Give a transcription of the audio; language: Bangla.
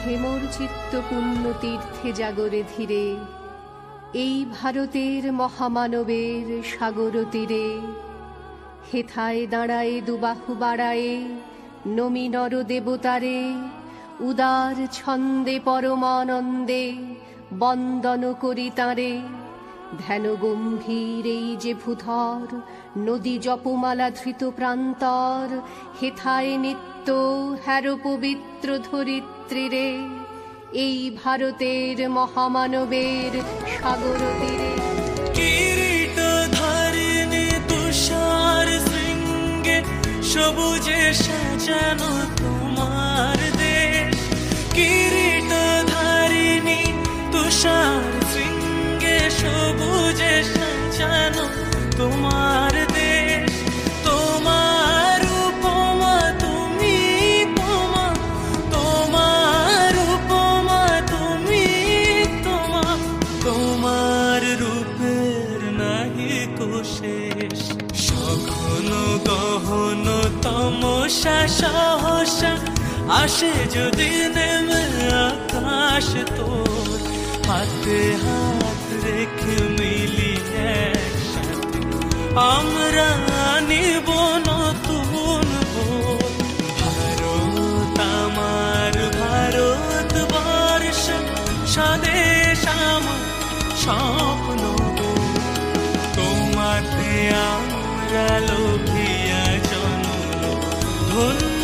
হেমর চিত্ত পুণ্য তীর্থে জাগরে ধীরে, এই ভারতের মহামানবের সাগর তীরে। হেথায় দাঁড়ায়ে দুবাহু বাড়ায়ে নমি নর দেবতারে, উদার ছন্দে পরমানন্দে বন্দন করি তাঁরে। ধ্যান গম্ভীর এই যে ভূধর, নদী জপমালা ধৃত প্রান্তর। হেথায় নিত্য হ্যার পবিত্র ধরিত্রীরে, এই ভারতের মহামানবের সাগর তীরে। কিরীট ধারিণী তুষার শৃঙ্গে সবুজে সাজানো তোমার দেশ। কিরীট ধারিণী তুষার শৃঙ্গে সবুজে সাজানো তোমার দেশ। তোমার উপমা তুমি তোমা, তোমার উপমা তুমি তোমা, তোমার রূপের নাহি কো শেষ। সঘন গহন তমসা সহসা আসে যদি নেমে আকাশ তোর। হাতে হাত রেখে মিলি একসাথে আমরা নিব নতুন ভোর। ভারত আমার ভারতবর্ষ, স্বদেশ আমার স্বপ্ন। তোমাতে আমরা লোভিয়া জন্ম, ধন্য